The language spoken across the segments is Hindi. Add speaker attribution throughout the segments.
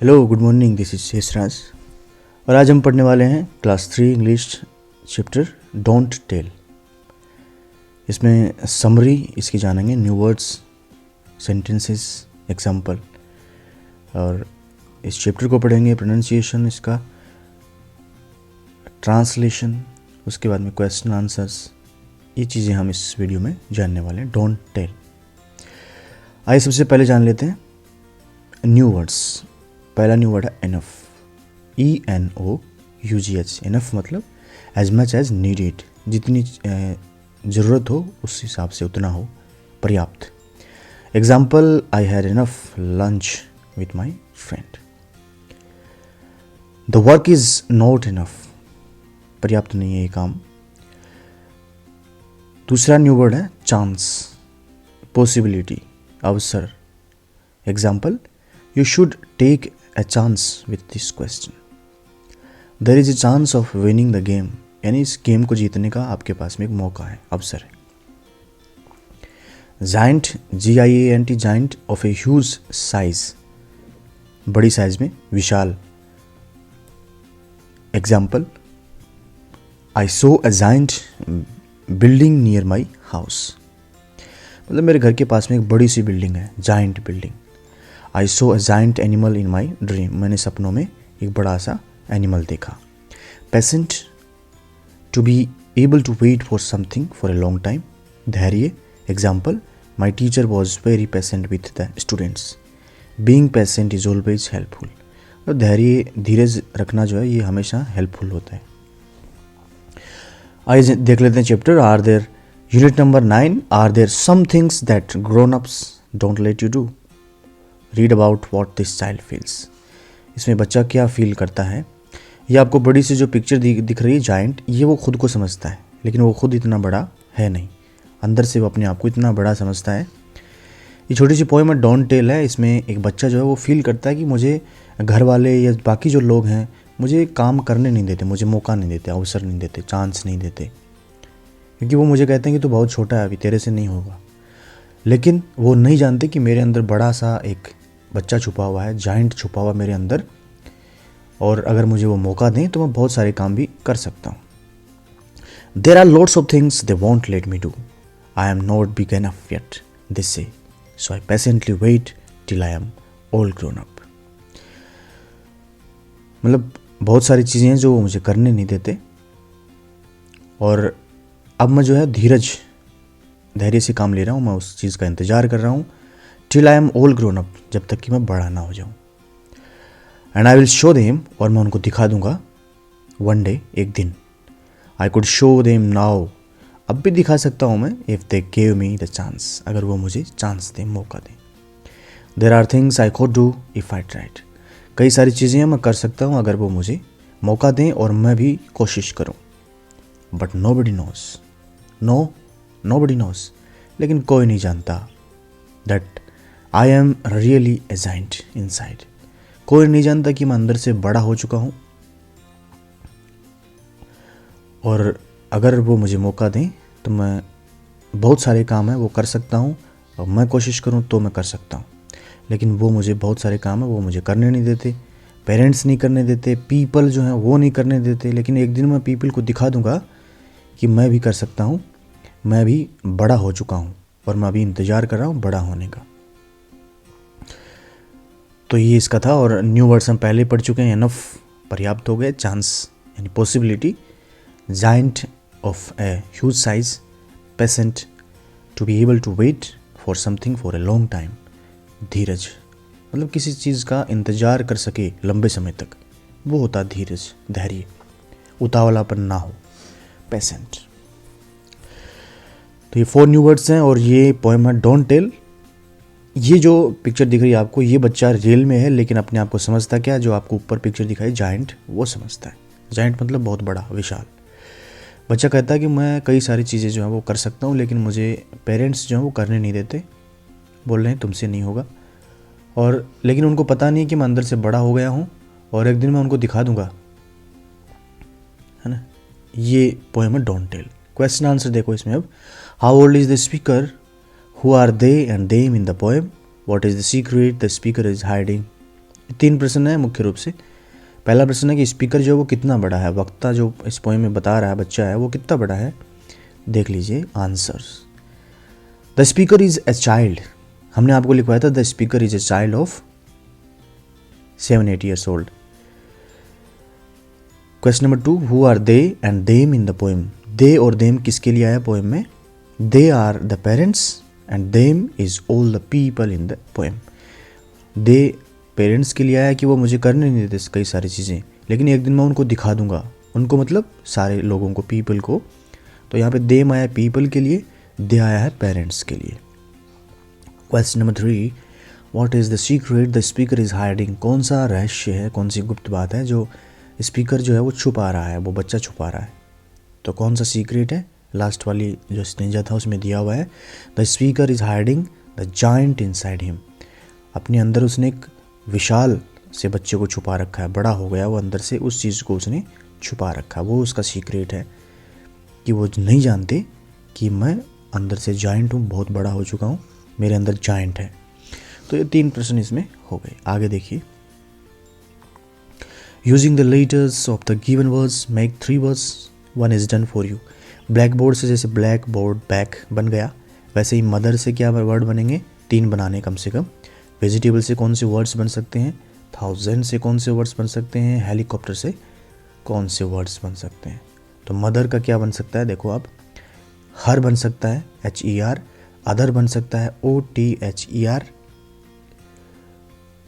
Speaker 1: Hello good morning, this is Sheshraj और आज हम पढ़ने वाले हैं class 3 English chapter don't tell. इसमें समरी इसकी जानेंगे, न्यू वर्ड्स, सेंटेंसेस, एग्जाम्पल, और इस चैप्टर को पढ़ेंगे प्रोनाउंसिएशन इसका, ट्रांसलेशन, उसके बाद में क्वेश्चन आंसर्स। ये चीज़ें हम इस वीडियो में जानने वाले हैं, डोंट टेल। आइए सबसे पहले जान लेते हैं न्यू वर्ड्स। पहला न्यू वर्ड है एनफ, ENOUGH। एनफ मतलब एज मच एज नीडेड, जितनी ज़रूरत हो उस हिसाब से उतना हो, पर्याप्त। Example, I had enough lunch with my friend. The work is not enough, पर्याप्त नहीं है ये काम। दूसरा न्यू वर्ड है चांस, पॉसिबिलिटी, अवसर। Example, you should take a chance with this question. There is a chance of winning the game. यानी इस गेम को जीतने का आपके पास में एक मौका है, अवसर है। Giant, GIANT, giant of a huge size, बड़ी साइज में, विशाल। Example, I saw a giant building near my house. मतलब मेरे घर के पास में एक बड़ी सी बिल्डिंग है, giant building. I saw a giant animal in my dream. मैंने सपनों में एक बड़ा सा एनिमल देखा। Patient, to be able to wait for something for a long time. धैर्य, example, my teacher was very patient with the students. Being patient is always helpful. और धैर्य, धीरज रखना जो है ये हमेशा हेल्पफुल होता है। आइए देख लेते हैं chapter. Are there, unit number 9, are there some things that grown ups don't let you do. Read about what this child feels. इसमें बच्चा क्या फील करता है। ये आपको बड़ी सी जो पिक्चर दिख रही है जायंट, ये वो खुद को समझता है, लेकिन वो खुद इतना बड़ा है नहीं। अंदर से वो अपने आप को इतना बड़ा समझता है। ये छोटी सी पोएम डोंट टेल है। इसमें एक बच्चा जो है वो फील करता है कि मुझे घर वाले या बाकी जो लोग हैं मुझे काम करने नहीं देते, मुझे मौका नहीं देते, अवसर नहीं देते, चांस नहीं देते, क्योंकि वो मुझे कहते हैं कि तू बहुत छोटा है, अभी तेरे से नहीं होगा। लेकिन वो नहीं जानते कि मेरे अंदर बड़ा सा एक बच्चा छुपा हुआ है, जाइंट छुपा हुआ मेरे अंदर, और अगर मुझे वो मौका दें तो मैं बहुत सारे काम भी कर सकता हूँ। There are lots of things they want let me do. I am not big enough yet, this say, so I patiently wait till I am all grown up. मतलब बहुत सारी चीज़ें हैं जो वो मुझे करने नहीं देते, और अब मैं जो है धैर्य से काम ले रहा हूँ, मैं उस चीज़ का इंतज़ार कर रहा हूँ। Till I am all grown up, जब तक कि मैं बड़ा ना हो जाऊँ। And I will show them, और मैं उनको दिखा दूंगा, वन डे, एक दिन। I could show them now, अब भी दिखा सकता हूँ मैं, if they gave me the chance, अगर वो मुझे चांस दें, मौका दें। There are things I could do if I tried. कई सारी चीज़ें मैं कर सकता हूँ अगर वो मुझे मौका दें और मैं भी कोशिश करूँ। But nobody knows, nobody knows, लेकिन कोई नहीं जानता, that I am really a giant inside. कोई नहीं जानता कि मैं अंदर से बड़ा हो चुका हूँ, और अगर वो मुझे मौका दें तो मैं बहुत सारे काम हैं वो कर सकता हूँ, और मैं कोशिश करूँ तो मैं कर सकता हूँ। लेकिन वो मुझे बहुत सारे काम हैं वो मुझे करने नहीं देते, पेरेंट्स नहीं करने देते, पीपल जो हैं वो नहीं करने देते। लेकिन एक दिन मैं पीपल को दिखा दूँगा कि मैं भी कर सकता हूँ, मैं भी बड़ा हो चुका हूँ, और मैं अभी इंतज़ार कर रहा हूँ बड़ा होने का। तो ये इसका था। और न्यू वर्ड्स हम पहले पढ़ चुके हैं। एनफ पर्याप्त हो गए, चांस यानी possibility, giant of a huge size, patient, to be able to wait for something for a long time, धीरज, मतलब किसी चीज़ का इंतज़ार कर सके लंबे समय तक, वो होता धीरज, धैर्य, उतावलापन ना हो, पेशेंट। तो ये 4 न्यू वर्ड्स हैं और ये पोएम है डोंट टेल। ये जो पिक्चर दिख रही है आपको, ये बच्चा रियल में है, लेकिन अपने आप को समझता क्या, जो आपको ऊपर पिक्चर दिखाई जाइंट, वो समझता है। जाइंट मतलब बहुत बड़ा, विशाल। बच्चा कहता है कि मैं कई सारी चीज़ें जो हैं वो कर सकता हूँ, लेकिन मुझे पेरेंट्स जो हैं वो करने नहीं देते, बोल रहे हैं तुमसे नहीं होगा। और लेकिन उनको पता नहीं कि मैं अंदर से बड़ा हो गया हूँ, और एक दिन मैं उनको दिखा दूंगा, है ना। ये पोएम है डोंट टेल। क्वेश्चन आंसर देखो इसमें अब। How old is the speaker, who are they and them in the poem, what is the secret the speaker is hiding तीन प्रश्न है मुख्य रूप से। पहला प्रश्न है कि स्पीकर जो है वो कितना बड़ा है, वक्ता जो इस पोएम में बता रहा है बच्चा है वो कितना बड़ा है। देख लीजिए answers. The speaker is a child, हमने आपको लिखवाया था the speaker is a child of 7-8 years old। Question number 2, who are they and them in the poem, they और देम किसके लिए आया पोएम में। They are the parents and them is all the people in the poem. They parents के लिए आया कि वो मुझे करने नहीं देते कई सारी चीज़ें, लेकिन एक दिन मैं उनको दिखा दूंगा, उनको मतलब सारे लोगों को, पीपल को। तो यहाँ पे देम आया पीपल के लिए, दे आया है पेरेंट्स के लिए। Question number 3, what is the secret the speaker is hiding, कौन सा रहस्य है, कौन सी गुप्त बात है जो स्पीकर जो है वो छुपा रहा है, वो बच्चा छुपा रहा है। तो कौन सा सीक्रेट है, लास्ट वाली जो स्टेंजा था उसमें दिया हुआ है, the speaker is hiding the giant inside him, अपने अंदर उसने एक विशाल से बच्चे को छुपा रखा है, बड़ा हो गया वो अंदर से, उस चीज़ को उसने छुपा रखा है, वो उसका सीक्रेट है कि वो नहीं जानते कि मैं अंदर से जायंट हूँ, बहुत बड़ा हो चुका हूँ, मेरे अंदर जायंट है। तो ये 3 प्रश्न इसमें हो गए। आगे देखिए, using the letters of the given words make 3 words, 1 is done for you. Black board से जैसे ब्लैक बोर्ड बैक बन गया, वैसे ही मदर से क्या वर्ड बनेंगे, 3 बनाने कम से कम। वेजिटेबल से कौन से वर्ड्स बन सकते हैं, 1000 से कौन से वर्ड्स बन सकते हैं, हेलीकॉप्टर से कौन से वर्ड्स बन सकते हैं। तो मदर का क्या बन सकता है, देखो आप, हर बन सकता है HER, अदर बन सकता है OTHER।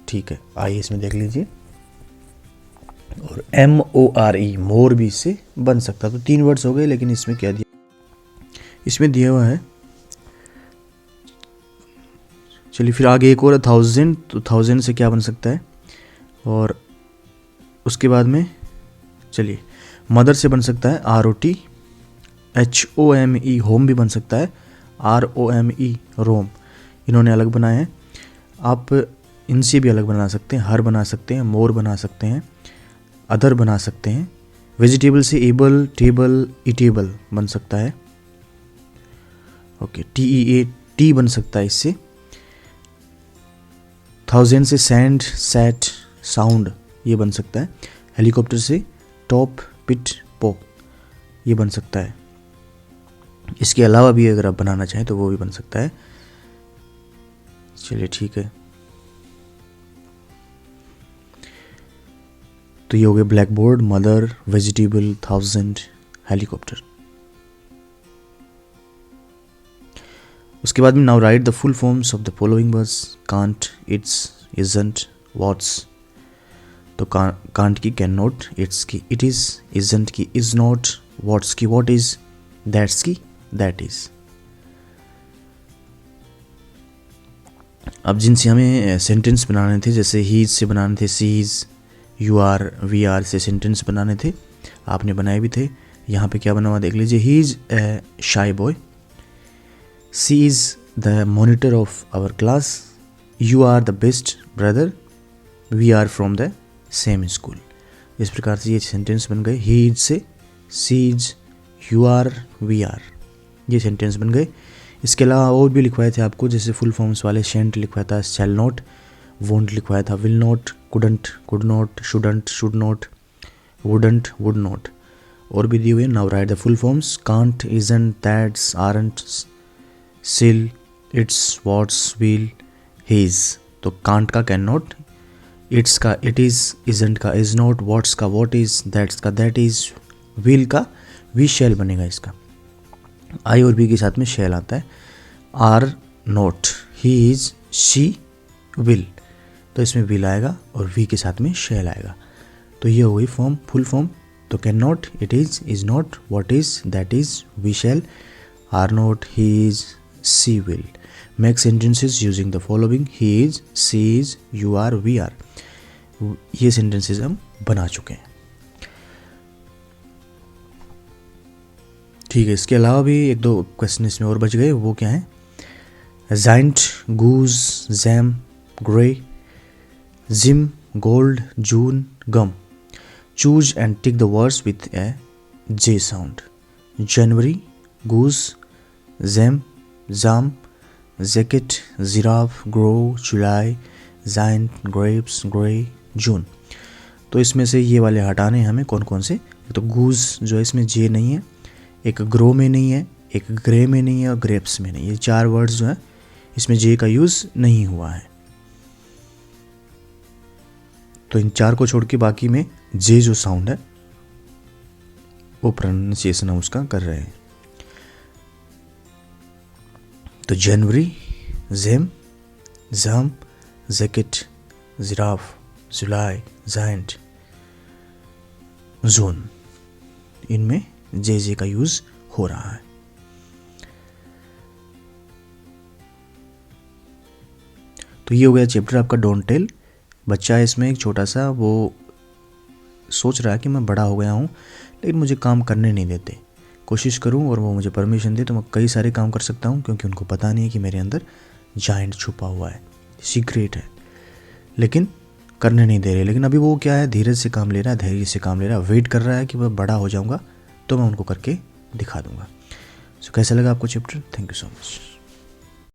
Speaker 1: ठीक है, आइए इसमें देख लीजिए, और MORE मोर भी इससे बन सकता है। तो 3 वर्ड्स हो गए, लेकिन इसमें क्या दिया, इसमें दिया हुआ है, चलिए फिर आगे एक और 1000, तो 1000 से क्या बन सकता है, और उसके बाद में चलिए मदर से बन सकता है ROT, HOME होम भी बन सकता है, ROME रोम, इन्होंने अलग बनाए हैं। आप इनसे भी अलग बना सकते हैं, हर बना सकते हैं, मोर बना सकते हैं, अदर बना सकते हैं। वेजिटेबल से एबल, टेबल, इटेबल बन सकता है। ओके, TEA बन सकता है इससे। 1000 से सैंड, सैट, साउंड ये बन सकता है। हेलीकॉप्टर से टॉप, पिट, पॉप ये बन सकता है। इसके अलावा भी अगर आप बनाना चाहें तो वो भी बन सकता है। चलिए ठीक है, तो ये हो गया black board, mother, vegetable, 1000, helicopter. उसके बाद में now right the full forms of the following words, can't, it's, isn't, what's. तो कांट की कैन नॉट, इट्स की इट इज, इजंट की इज नॉट, व्हाट्स की व्हाट इज, दैट्स की दैट इज। अब जिनसे हमें सेंटेंस बनाने थे, जैसे ही से बनाने थे, she is, you are, we are से सेंटेंस बनाने थे, आपने बनाए भी थे। यहाँ पे क्या बना हुआ देख लीजिए, ही is a shy boy, she is the monitor of our class, you are the best brother, we are from the same school. इस प्रकार से ये सेंटेंस बन गए। ही इज से she is, you are, we are, ये सेंटेंस बन गए। इसके अलावा और भी लिखवाए थे आपको, जैसे फुल फॉर्म्स वाले, शेंट लिखवाया था, शैल नॉट, वोंट लिखवाया था, will not, couldn't, could not, shouldn't, should not, wouldn't, would not, और भी दिए हुए। Now right the full forms, can't, isn't, that's, aren't, सिल, इट्स, व्हाट्स, विल, हिज। तो कांट का कैन नॉट, इट्स का इट इज, इजंट का इज नॉट, व्हाट्स का व्हाट इज, दैट्स का दैट इज, विल का वी शैल बनेगा इसका। आई और बी के साथ में शैल आता है। Are not, he is, she will, तो इसमें विल आएगा और वी के साथ में शैल आएगा। तो ये हो गई फॉर्म, फुल फॉर्म। तो can not, it is not, what is, that is, we shall, are not, he is, she will. Make sentences using the following, he is, she is, you are, we are. ये सेंटेंसेस हम बना चुके हैं। ठीक है, इसके अलावा भी 1-2 क्वेश्चन इसमें और बच गए। वो क्या है, giant, goose, jam, grey, gym, gold, June, gum. Choose and tick the words with a J sound. January, goose, jam, jam, jacket, giraffe, grow, July, giant, grapes, grey, June. तो इसमें से ये वाले हटाने हैं हमें, कौन कौन से। तो गूज जो है इसमें जे नहीं है, एक ग्रो में नहीं है, एक ग्रे में नहीं है और ग्रेप्स में नहीं। ये 4 वर्ड्स जो है इसमें जे का यूज़ नहीं हुआ है। तो इन 4 को छोड़ के बाकी में जे जो साउंड है वो प्रोनाउंसिएशन हम उसका कर रहे हैं। तो जनवरी, जेम, जाम, जैकेट, जिराफ, जुलाई, जायंट, जोन, इनमें जे का यूज़ हो रहा है। तो ये हो गया चैप्टर आपका डोंट टेल। बच्चा है इसमें एक छोटा सा, वो सोच रहा है कि मैं बड़ा हो गया हूँ लेकिन मुझे काम करने नहीं देते। कोशिश करूँ और वो मुझे परमिशन दे तो मैं कई सारे काम कर सकता हूँ, क्योंकि उनको पता नहीं है कि मेरे अंदर जायंट छुपा हुआ है, सीक्रेट है, लेकिन करने नहीं दे रहे। लेकिन अभी वो क्या है, धीरज से काम ले रहा है, धैर्य से काम ले रहा है, वेट कर रहा है कि मैं बड़ा हो जाऊँगा तो मैं उनको करके दिखा दूँगा। सो कैसा लगा आपको chapter? Thank you so much.